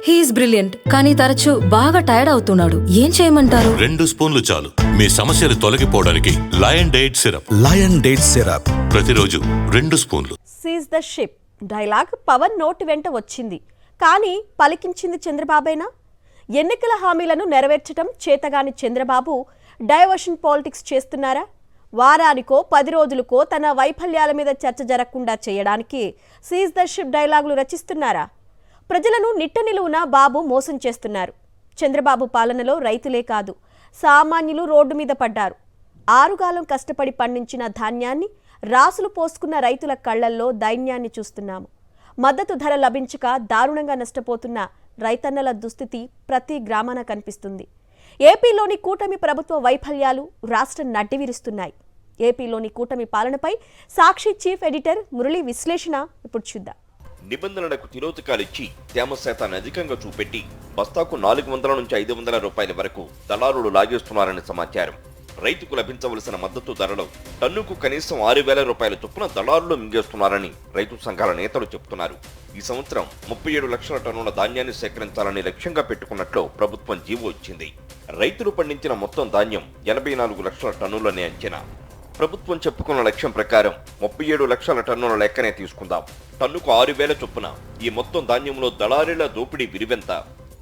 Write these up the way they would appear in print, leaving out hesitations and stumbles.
He's brilliant, కానీ తరచూ బాగా టైర్డ్ అవుతున్నాడు. ఏం చేయమంటారు? 2 స్పూన్లు చాలు మీ సమస్యలు తొలగిపోవడానికి. లయన్ డేట్ సిరప్ ప్రతిరోజు 2 స్పూన్లు. Seize the ship dialogue Pawan నోటి వెంట వచ్చింది, కానీ పలికించింది చంద్రబాబేనా? ఎన్నికల హామీలను నెరవేర్చడం చేతగాని చంద్రబాబు డైవర్షన్ పాలిటిక్స్ చేస్తున్నారా? వారానికో 10 రోజులకో తన వైఫల్యాల మీద చర్చ జరగకుండా చేయడానికి సీజ్ ద షిప్ డైలాగులు రచిస్తున్నారా? ప్రజలను నిట్ట నిలువున బాబు మోసం చేస్తున్నారు. చంద్రబాబు పాలనలో రైతులే కాదు, సామాన్యులు రోడ్డు మీద పడ్డారు. ఆరుగాలం కష్టపడి పండించిన ధాన్యాన్ని రాసులు పోసుకున్న రైతుల కళ్లల్లో దైన్యాన్ని చూస్తున్నాము. మద్దతు ధర లభించక దారుణంగా నష్టపోతున్న రైతన్నల దుస్థితి ప్రతి గ్రామాన కనిపిస్తుంది. ఏపీలోని కూటమి ప్రభుత్వ వైఫల్యాలు రాష్ట్రం నడ్డివిరుస్తున్నాయి. ఏపీలోని కూటమి పాలనపై సాక్షి చీఫ్ ఎడిటర్ మురళి విశ్లేషణ ఇప్పుడు చూద్దాం. నిబంధనలకు తిరోధకాలిచ్చి తేమ శాతాన్ని అధికంగా చూపెట్టి బస్తాకు 400 నుంచి 500 రూపాయల వరకు దళారులు లాగేస్తున్నారని సమాచారం. రైతుకు లభించవలసిన మద్దతు ధరలో టన్నుకు కనీసం 6,000 రూపాయల చొప్పున దళారులు మింగేస్తున్నారని రైతు సంఘాల నేతలు చెబుతున్నారు. ఈ సంవత్సరం 37 లక్షల టన్నుల ధాన్యాన్ని సేకరించాలని లక్ష్యంగా పెట్టుకున్నట్లు ప్రభుత్వం జీవో ఇచ్చింది. రైతులు పండించిన మొత్తం ధాన్యం 84 లక్షల టన్నులని అంచనా. ప్రభుత్వం చెప్పుకున్న లక్ష్యం ప్రకారం 37 లక్షల టన్నుల లెక్కనే తీసుకుందాం. టన్నుకు 6,000 చొప్పున ఈ మొత్తం ధాన్యంలో దళారీల దోపిడీ విలువెంత?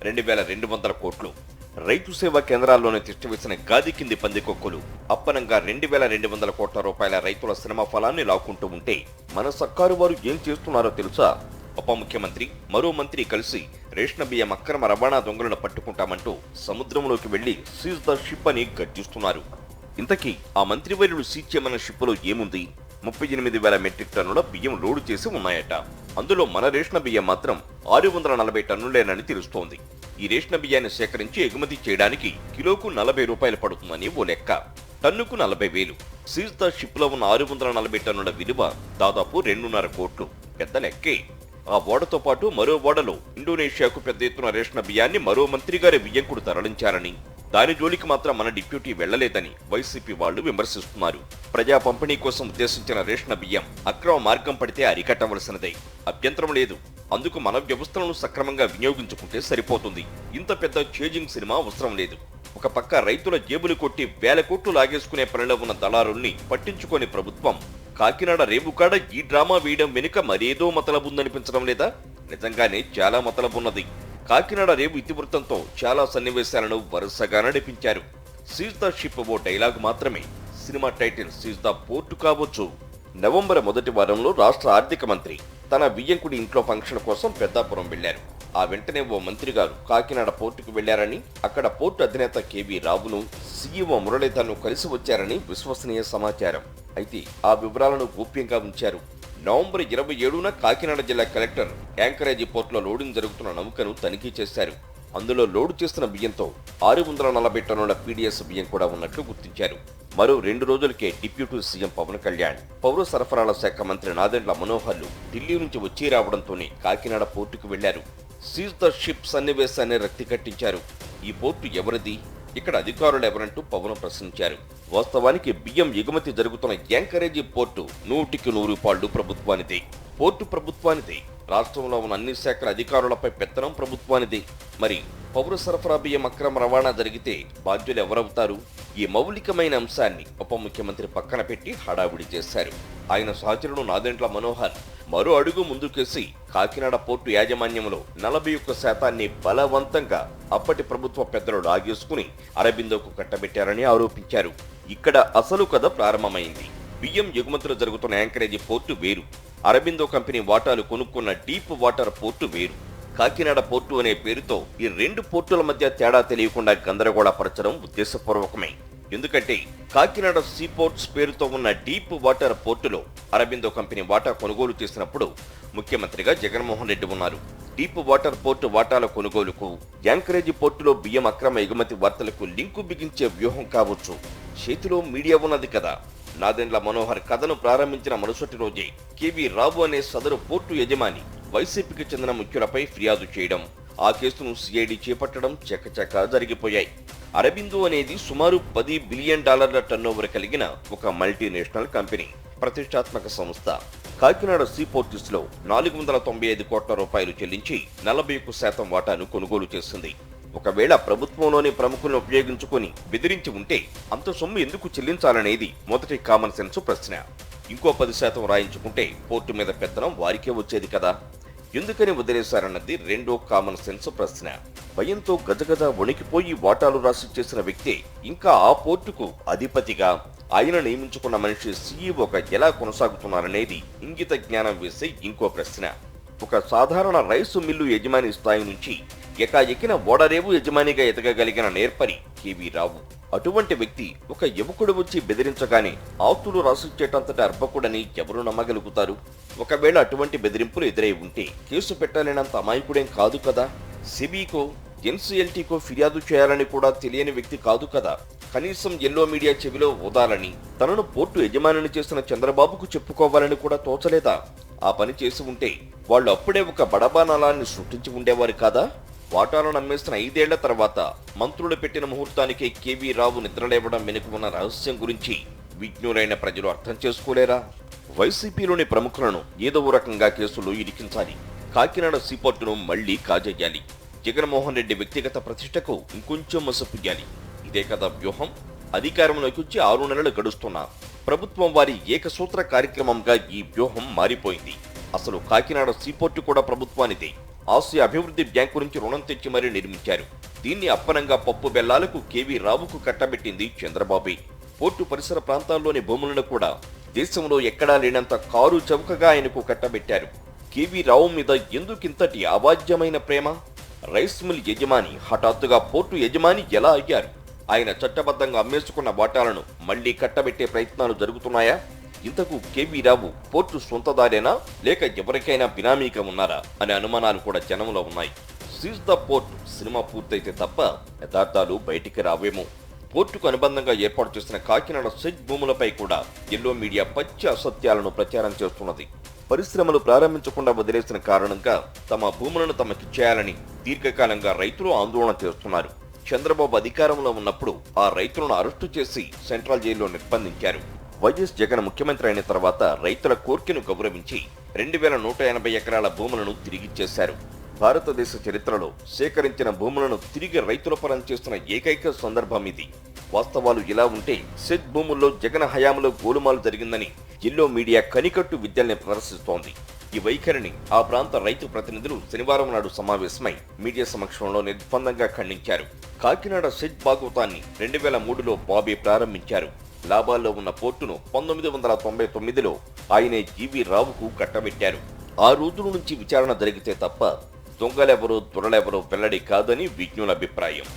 2,200 కోట్లు. రైతు సేవా కేంద్రాల్లోనే తిష్టవేసిన గాది కింది పందికొక్కులు అప్పనంగా 2,200 కోట్ల రూపాయల రైతుల శ్రమ ఫలాన్ని లాక్కుంటూ ఉంటే మన సర్కారు వారు ఏం చేస్తున్నారో తెలుసా? ఉప ముఖ్యమంత్రి మరో మంత్రి కలిసి రేషన్ బియ్యం అక్రమ రవాణా దొంగలను పట్టుకుంటామంటూ సముద్రంలోకి వెళ్లి సీజ్ ద షిప్ అని గర్జిస్తున్నారు. ఇంతకీ ఆ మంత్రివర్యులు సీజ్ చేయమన్న షిప్పులో ఏముంది? 38,000 మెట్రిక్ టన్నుల బియ్యం లోడు చేసి ఉన్నాయట. అందులో మన రేషన్ బియ్యం మాత్రం 640 టన్నులేనని తెలుస్తోంది. ఈ రేషన్ బియ్యాన్ని సేకరించి ఎగుమతి చేయడానికి కిలోకు 40 రూపాయలు పడుతుందని ఓ లెక్క. టన్నుకు 40,000. సీజ్ ద షిప్ లో ఉన్న 640 టన్నుల విలువ దాదాపు 2.5 కోట్లు. పెద్ద లెక్కే. ఆ ఓడతో పాటు మరో ఓడలో ఇండోనేషియాకు పెద్ద ఎత్తున రేషన్ బియ్యాన్ని మరో మంత్రి గారి బియ్యంకుడు తరలించారని, దాని జోలికి మాత్రం మన డిప్యూటీ వెళ్లలేదని వైసీపీ వాళ్లు విమర్శిస్తున్నారు. ప్రజా పంపిణీ కోసం ఉద్దేశించిన రేషన్ బియ్యం అక్రమ మార్గం పడితే అరికట్టవలసినదే, అభ్యంతరం లేదు. అందుకు మన వ్యవస్థలను సక్రమంగా వినియోగించుకుంటే సరిపోతుంది. ఇంత పెద్ద చేజింగ్ సినిమా అవసరం లేదు. ఒక పక్క రైతుల జేబులు కొట్టి 1,000 కోట్లు లాగేసుకునే పనిలో ఉన్న దళారుల్ని పట్టించుకోని ప్రభుత్వం కాకినాడ రేవుకాడ ఈ డ్రామా వేయడం వెనుక మరేదో మతలబుందనిపించడం లేదా? నిజంగానే చాలా మతలబున్నది. కాకినాడ రేవు ఇతివృత్తంతో చాలా సన్నివేశాలను వరుసగా నడిపించారు. సీజ్ ద షిప్ ఓ డైలాగ్ మాత్రమే. Cinema title seize the port కావచ్చు. నవంబర్ మొదటి వారంలో రాష్ట్ర ఆర్థిక మంత్రి తన బియ్యంకుడి ఇంట్లో ఫంక్షన్ కోసం పెద్దాపురం వెళ్లారు. ఆ వెంటనే ఓ మంత్రి గారు కాకినాడ పోర్టుకు వెళ్లారని, అక్కడ పోర్టు అధినేత కేవీ రావును, సీఈఓ మురళీధర్ను కలిసి వచ్చారని విశ్వసనీయ సమాచారం. అయితే ఆ వివరాలను గోప్యంగా ఉంచారు. నవంబర్ 27న కాకినాడ జిల్లా కలెక్టర్ యాంకరేజీ పోర్టులో లోడింగ్ జరుగుతున్న నౌకను తనిఖీ చేశారు. అందులో లోడు చేస్తున్న బియ్యంతో 640 టన్నుల పీడీఎస్ బియ్యం కూడా ఉన్నట్లు గుర్తించారు. మరో 2 రోజులకే డిప్యూటీ సీఎం పవన్ కళ్యాణ్, పౌర సరఫరాల శాఖ మంత్రి నాదెండ్ల మనోహర్లు ఢిల్లీ నుంచి వచ్చి రావడంతోనే కాకినాడ పోర్టుకు వెళ్లారు. సీజ్ ద షిప్ సన్నివేశాన్ని రక్తి కట్టించారు. ఈ పోర్టు ఎవరిది, ఇక్కడ అధికారులు ఎవరంటూ పవన్ ప్రశ్నించారు. వాస్తవానికి బియ్యం ఎగుమతి జరుగుతున్న యాంకరేజీ పోర్టు 100% పాళ్లు ప్రభుత్వానిదే. పోర్టు ప్రభుత్వానిదే. రాష్ట్రంలో ఉన్న అన్ని శాఖల అధికారులపై పెత్తనం ప్రభుత్వానిదే. మరి పౌర సరఫరా బియ్యం అక్రమ రవాణా జరిగితే బాధ్యులు ఎవరవుతారు? ఈ మౌలికమైన అంశాన్ని ఉప ముఖ్యమంత్రి పక్కన పెట్టి హడావిడి చేశారు. ఆయన సహచరుడు నాదెండ్ల మనోహర్ మరో అడుగు ముందుకేసి కాకినాడ పోర్టు యాజమాన్యంలో 41% బలవంతంగా అప్పటి ప్రభుత్వ పెద్దలు లాగేసుకుని అరబిందోకు కట్టబెట్టారని ఆరోపించారు. ఇక్కడ అసలు కథ ప్రారంభమైంది. బియ్యం ఎగుమతులు జరుగుతున్న యాంకరేజీ పోర్టు వేరు, అరబిందో కంపెనీ వాటాలు కొనుక్కున్న డీప్ వాటర్ పోర్టు వేరు. కాకినాడ పోర్టు అనే పేరుతో ఈ 2 పోర్టుల మధ్య తేడా తెలియకుండా గందరగోళపరచడం ఉద్దేశపూర్వకమే. ఎందుకంటే కాకినాడ సీపోర్ట్స్ పేరుతో ఉన్న డీప్ వాటర్ పోర్టులో అరబిందో కంపెనీ వాటా కొనుగోలు చేసినప్పుడు ముఖ్యమంత్రిగా జగన్మోహన్ రెడ్డి ఉన్నారు. డీప్ వాటర్ పోర్టు వాటాల కొనుగోలుకు, యాంకరేజీ పోర్టులో బియ్యం అక్రమ ఎగుమతి వార్తలకు లింకు బిగించే వ్యూహం కావచ్చు. చేతిలో మీడియా ఉన్నది కదా. నాదెండ్ల మనోహర్ కథను ప్రారంభించిన మరుసటి రోజే కేవీ రావు అనే సదరు పోర్టు యజమాని వైసీపీకి చెందిన ముఖ్యులపై ఫిర్యాదు చేయడం, ఆ కేసును సిఐడి చేపట్టడం చకచకా జరిగిపోయాయి. అరబిందో అనేది సుమారు $10 బిలియన్ టర్నోవర్ కలిగిన ఒక మల్టీనేషనల్ కంపెనీ, ప్రతిష్టాత్మక సంస్థ. కాకినాడ సీపోర్టిస్ లో 495 కోట్ల రూపాయలు చెల్లించి 41% వాటాను కొనుగోలు చేసింది. ఒకవేళ ప్రభుత్వంలోని ప్రముఖులను ఉపయోగించుకొని బెదిరించి ఉంటే అంత సొమ్ము ఎందుకు చెల్లించాలనేది మొదటి కామన్ సెన్స్ ప్రశ్న. ఇంకో 10% రాయించుకుంటే పోర్టు మీద పెత్తనం వారికే వచ్చేది కదా, ఎందుకని వదిలేశారన్నది రెండో కామన్ సెన్స్ ప్రశ్న. భయంతో గజగజ వణికిపోయి వాటాలు రాసి చేసిన వ్యక్తే ఇంకా ఆ పోర్టుకు అధిపతిగా ఆయన నియమించుకున్న మనిషి సీఈఓగా ఎలా కొనసాగుతున్నారనేది ఇంగిత జ్ఞానం వేసే ఇంకో ప్రశ్న. ఒక సాధారణ రైసు మిల్లు యజమాని స్థాయి నుంచి ఎకాఎకిన ఓడరేవు యజమానిగా ఎదగగలిగిన నేర్పరి కేవీ రావు. అటువంటి వ్యక్తి ఒక యువకుడు వచ్చి బెదిరించగానే ఆస్తులు రాసిచ్చేటంతటి అర్భకుడని ఎవరు నమ్మగలుగుతారు? ఒకవేళ అటువంటి బెదిరింపులు ఎదురై ఉంటే కేసు పెట్టలేనంత అమాయకుడేం కాదు కదా. సిబికో ఎన్సీఎల్టీకో ఫిర్యాదు చేయాలని కూడా తెలియని వ్యక్తి కాదు కదా. కనీసం ఎల్లో మీడియా చెవిలో ఓదాలని తనను పోర్టు యజమానిని చేసిన చంద్రబాబుకు చెప్పుకోవాలని కూడా తోచలేదా? ఆ పని చేసి ఉంటే వాళ్ళు అప్పుడే ఒక బడబానాలాన్ని సృష్టించి ఉండేవారు కాదా? వాటాలను అమ్మేసిన 5 ఏళ్ల తర్వాత మంత్రులు పెట్టిన ముహూర్తానికే కేవీ రావు నిద్రలేవడం వెనుక ఉన్న రహస్యం గురించి విజ్ఞులైన ప్రజలు అర్థం చేసుకోలేరా? వైసీపీలోని ప్రముఖులను ఏదో రకంగా కేసులు ఇరికించాలి. కాకినాడ సీపోర్టును మళ్లీ కాజేయాలి. జగన్మోహన్ రెడ్డి వ్యక్తిగత ప్రతిష్టకు ఇంకొంచెం మసపుయ్యాలి. ఇదే కదా వ్యూహం. అధికారంలోకి వచ్చి 6 నెలలు గడుస్తున్నా ప్రభుత్వం వారి ఏకసూత్ర కార్యక్రమంగా ఈ వ్యూహం మారిపోయింది. అసలు కాకినాడ సీపోర్టు కూడా ప్రభుత్వానిదే. ఆసియా అభివృద్ధి బ్యాంకు నుంచి రుణం తెచ్చి మరీ నిర్మించారు. దీన్ని అప్పనంగా పప్పు బెల్లాలకు కేవీ రావుకు కట్టబెట్టింది చంద్రబాబే. పోర్టు పరిసర ప్రాంతాల్లోని భూములను కూడా దేశంలో ఎక్కడా లేనంత కారు చౌకగా ఆయనకు కట్టబెట్టారు. కేవీ రావు మీద ఎందుకింతటి అవాజ్యమైన ప్రేమ? రైస్ మిల్ యజమాని హఠాత్తుగా పోర్టు యజమాని ఎలా అయ్యారు? ఆయన చట్టబద్ధంగా అమ్మేసుకున్న వాటాలను మళ్లీ కట్టబెట్టే ప్రయత్నాలు జరుగుతున్నాయా? ఇంతకు కేవీ రావు పోర్టు సొంతదారేనా లేక ఎవరికైనా బినామీగా ఉన్నారా అనే అనుమానాలు కూడా జనంలో ఉన్నాయి. సీజ్ ద పోర్ట్ సినిమా పూర్తయితే తప్ప యథార్థాలు బయటికి రావేమో. పోర్టుకు అనుబంధంగా ఏర్పాటు చేసిన కాకినాడ సెజ్ భూములపై కూడా ఎల్లో మీడియా పచ్చి అసత్యాలను ప్రచారం చేస్తున్నది. పరిశ్రమలు ప్రారంభించకుండా వదిలేసిన కారణంగా తమ భూములను తమకిచ్చేయాలని దీర్ఘకాలంగా రైతులు ఆందోళన చేస్తున్నారు. చంద్రబాబు అధికారంలో ఉన్నప్పుడు ఆ రైతులను అరెస్టు చేసి సెంట్రల్ జైల్లో నిర్బంధించారు. వైఎస్ జగన్ ముఖ్యమంత్రి అయిన తర్వాత రైతుల కోర్కెను గౌరవించి 2180 ఎకరాల భూములను తిరిగిచ్చేశారు. భారతదేశ చరిత్రలో సేకరించిన భూములను తిరిగి రైతుల పరం చేస్తున్న ఏకైక సందర్భం ఇది. వాస్తవాలు ఇలా ఉంటే సెజ్ భూముల్లో జగన్ హయాంలో గోలుమాలు జరిగిందని ఎల్లో మీడియా కనికట్టు విద్యల్ని ప్రదర్శిస్తోంది. ఈ వైఖరిని ఆ ప్రాంత రైతు ప్రతినిధులు శనివారం నాడు సమావేశమై మీడియా సమక్షంలో నిర్బంధంగా ఖండించారు. కాకినాడ సెజ్ భాగవతాన్ని 2003లో బాబీ ప్రారంభించారు. లాభాల్లో ఉన్న పోర్టును 1999లో ఆయనే జీవీ రావుకు కట్టబెట్టారు. ఆ రోజుల నుంచి విచారణ జరిగితే తప్ప దొంగలెవరో దొరలెవరో వెల్లడి కాదని విజ్ఞుల అభిప్రాయం.